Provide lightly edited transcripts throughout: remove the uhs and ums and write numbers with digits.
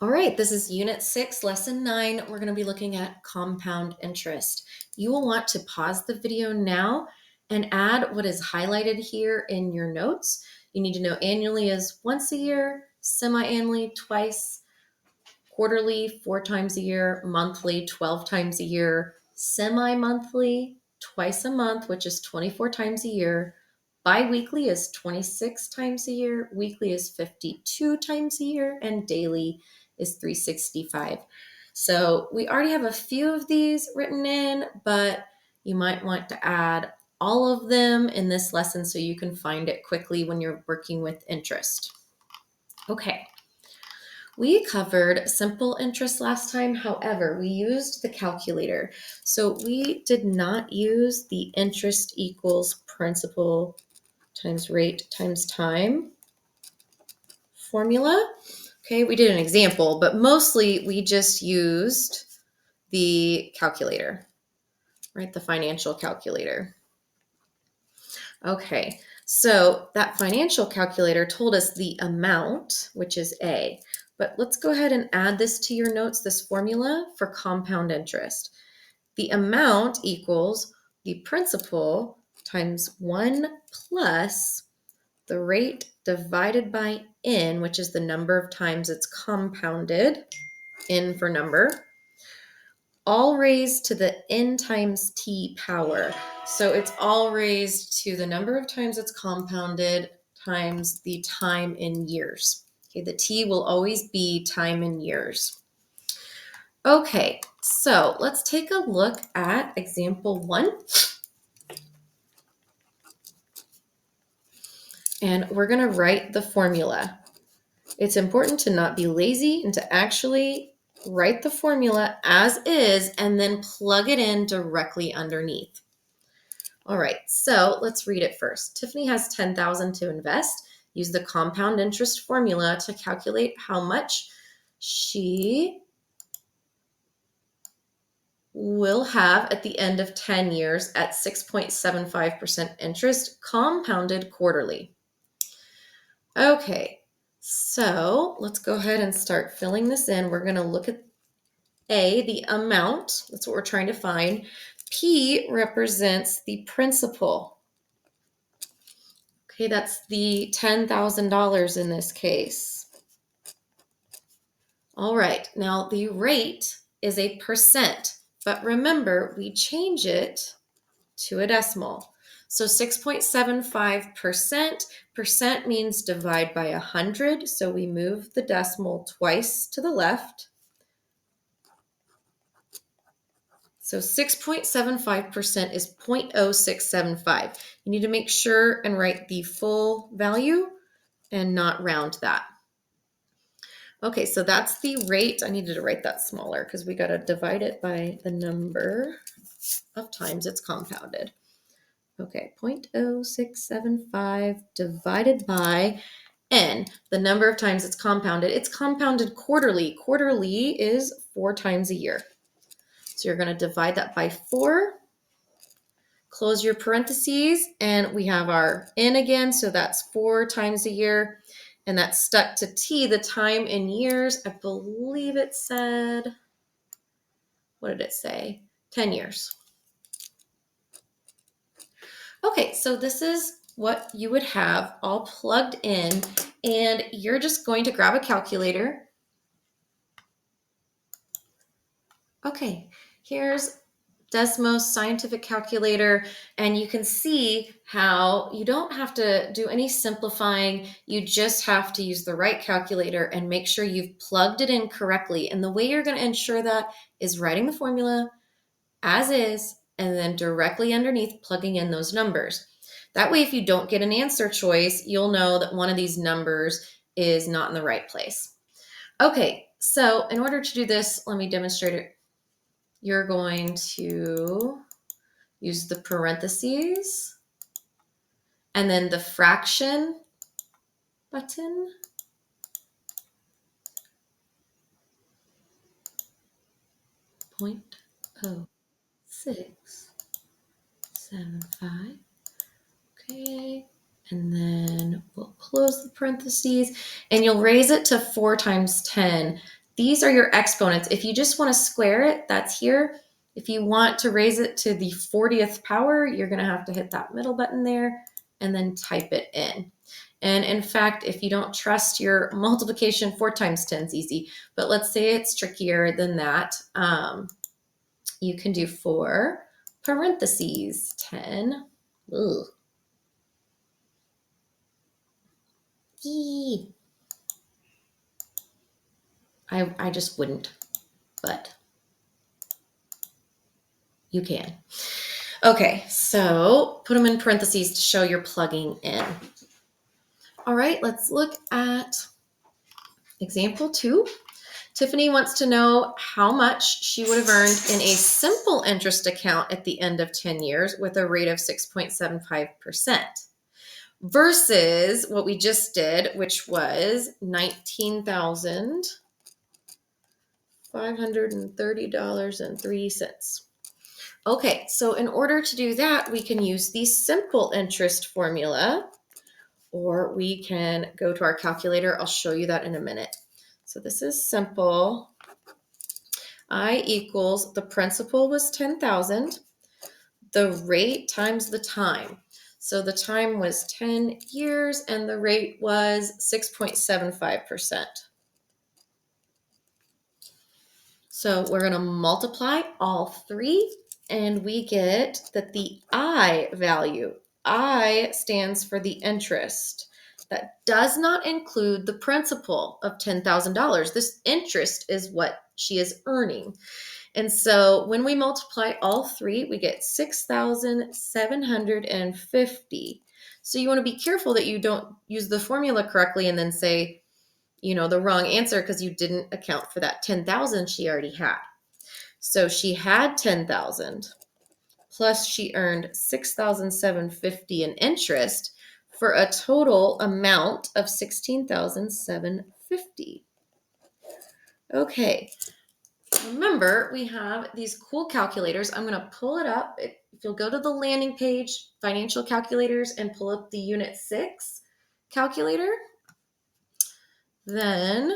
All right, this is Unit 6, Lesson 9. We're going to be looking at compound interest. You will want to pause the video now and add what is highlighted here in your notes. You need to know annually is once a year, semi-annually twice, quarterly 4 times a year, monthly 12 times a year, semi-monthly twice a month, which is 24 times a year. Bi-weekly is 26 times a year, weekly is 52 times a year, and daily is 365. So we already have a few of these written in, but you might want to add all of them in this lesson so you can find it quickly when you're working with interest. Okay. We covered simple interest last time. However, we used the calculator. So we did not use the interest equals principal times rate times time formula. Okay, we did an example, but mostly we just used the calculator, right? The financial calculator. Okay, so that financial calculator told us the amount, which is A. But let's go ahead and add this to your notes, this formula for compound interest. The amount equals the principal times 1 plus the rate divided by n, which is the number of times it's compounded, n for number, all raised to the n times t power. So it's all raised to the number of times it's compounded times the time in years. Okay, the t will always be time in years. Okay, so let's take a look at example 1. And we're going to write the formula. It's important to not be lazy and to actually write the formula as is and then plug it in directly underneath. All right, so let's read it first. Tiffany has $10,000 to invest. Use the compound interest formula to calculate how much she will have at the end of 10 years at 6.75% interest compounded quarterly. Okay, so let's go ahead and start filling this in. We're going to look at A, the amount. That's what we're trying to find. P represents the principal. Okay, that's the $10,000 in this case. All right, now the rate is a percent, but remember, we change it to a decimal. So 6.75%, percent means divide by 100, so we move the decimal twice to the left. So 6.75% is 0.0675. You need to make sure and write the full value and not round that. Okay, so that's the rate. I needed to write that smaller because we got to divide it by the number of times it's compounded. Okay, 0.0675 divided by n, the number of times it's compounded. It's compounded quarterly. Quarterly is 4 times a year. So you're going to divide that by 4, close your parentheses, and we have our n again, so that's 4 times a year, and that's stuck to t, the time in years. I believe it said, what did it say? 10 years. Okay, so this is what you would have all plugged in, and you're just going to grab a calculator. Okay, here's Desmos scientific calculator, and you can see how you don't have to do any simplifying. You just have to use the right calculator and make sure you've plugged it in correctly. And the way you're going to ensure that is writing the formula as is, and then directly underneath plugging in those numbers. That way, if you don't get an answer choice, you'll know that one of these numbers is not in the right place. Okay, so in order to do this, let me demonstrate it. You're going to use the parentheses and then the fraction button. Point 0.0675. Okay, and then we'll close the parentheses, and you'll raise it to 4 times 10. These are your exponents. If you just want to square it, that's here. If you want to raise it to the 40th power, you're going to have to hit that middle button there and then type it in. And in fact, if you don't trust your multiplication, 4 times 10 is easy. But let's say it's trickier than that. You can do 4 parentheses 10. Ugh. Eee. I just wouldn't, but you can. Okay, so put them in parentheses to show you're plugging in. All right, let's look at example 2. Tiffany wants to know how much she would have earned in a simple interest account at the end of 10 years with a rate of 6.75% versus what we just did, which was $19,530.03. Okay, so in order to do that, we can use the simple interest formula, or we can go to our calculator. I'll show you that in a minute. So this is simple. I equals, the principal was 10,000, the rate times the time. So the time was 10 years and the rate was 6.75%. So we're going to multiply all 3 and we get that the I value, I stands for the interest. That does not include the principal of $10,000. This interest is what she is earning. And so when we multiply all 3, we get 6,750. So you want to be careful that you don't use the formula correctly and then say, the wrong answer because you didn't account for that 10,000 she already had. So she had 10,000 plus she earned 6,750 in interest for a total amount of 16,750. Okay. Remember, we have these cool calculators. I'm going to pull it up. If you'll go to the landing page, financial calculators, and pull up the Unit 6 calculator, then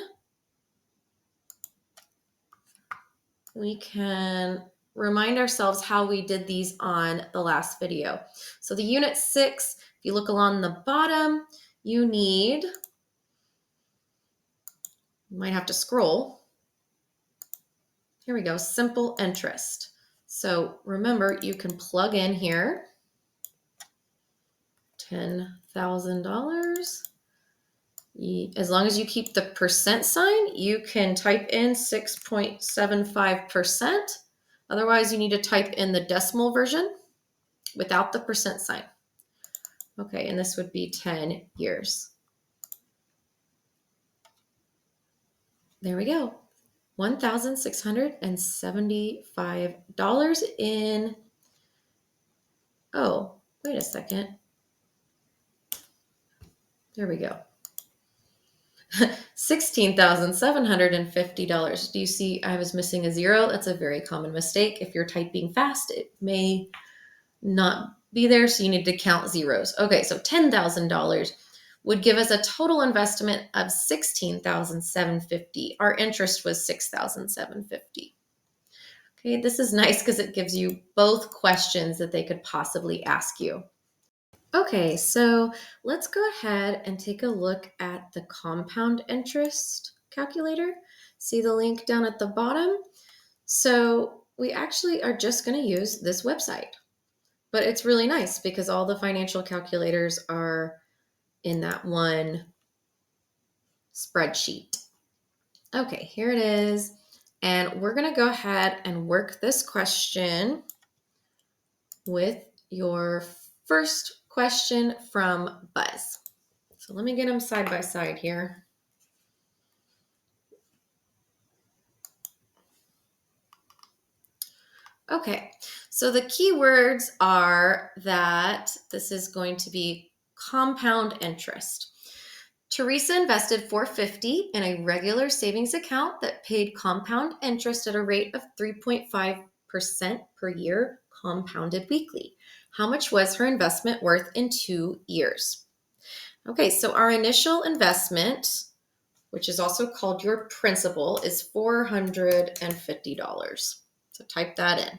we can remind ourselves how we did these on the last video. So the Unit 6, if you look along the bottom, you might have to scroll. Here we go, simple interest. So remember, you can plug in here $10,000. As long as you keep the percent sign, you can type in 6.75%. Otherwise, you need to type in the decimal version without the percent sign. Okay, and this would be 10 years. There we go. $1,675 in, oh, wait a second. There we go. $16,750. Do you see I was missing a 0? That's a very common mistake. If you're typing fast, it may not be there, so you need to count zeros. Okay, so $10,000 would give us a total investment of $16,750. Our interest was $6,750. Okay, this is nice because it gives you both questions that they could possibly ask you. Okay, so let's go ahead and take a look at the compound interest calculator. See the link down at the bottom? So we actually are just going to use this website, but it's really nice because all the financial calculators are in that one spreadsheet. Okay, here it is. And we're going to go ahead and work this question with your first question from Buzz. So let me get them side by side here. Okay, so the key words are that this is going to be compound interest. Teresa invested $450 in a regular savings account that paid compound interest at a rate of 3.5% per year, compounded weekly. How much was her investment worth in 2 years? Okay, so our initial investment which is also called your principal, is $450. So type that in.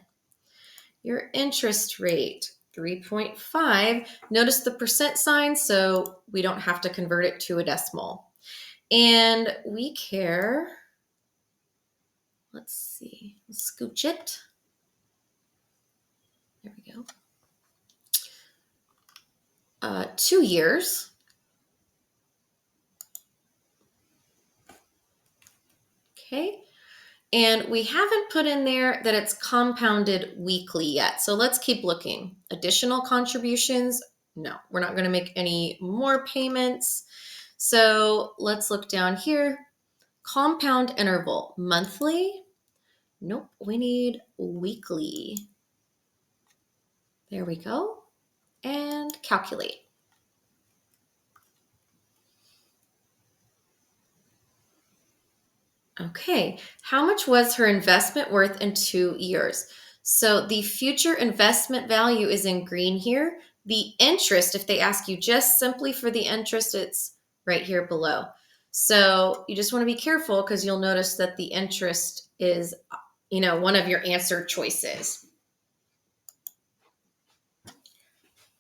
Your interest rate, 3.5. Notice the percent sign, so we don't have to convert it to a decimal. And we care, let's see, let's scooch it. There we go. 2 years. Okay. And we haven't put in there that it's compounded weekly yet. So let's keep looking. Additional contributions? No, we're not going to make any more payments. So let's look down here. Compound interval, monthly? Nope, we need weekly. There we go. And calculate. Okay, how much was her investment worth in 2 years? So the future investment value is in green here. The interest, if they ask you just simply for the interest, it's right here below. So you just want to be careful because you'll notice that the interest is, one of your answer choices.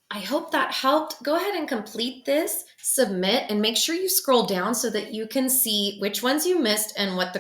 I hope that helped. Go ahead and complete this, submit, and make sure you scroll down so that you can see which ones you missed and what the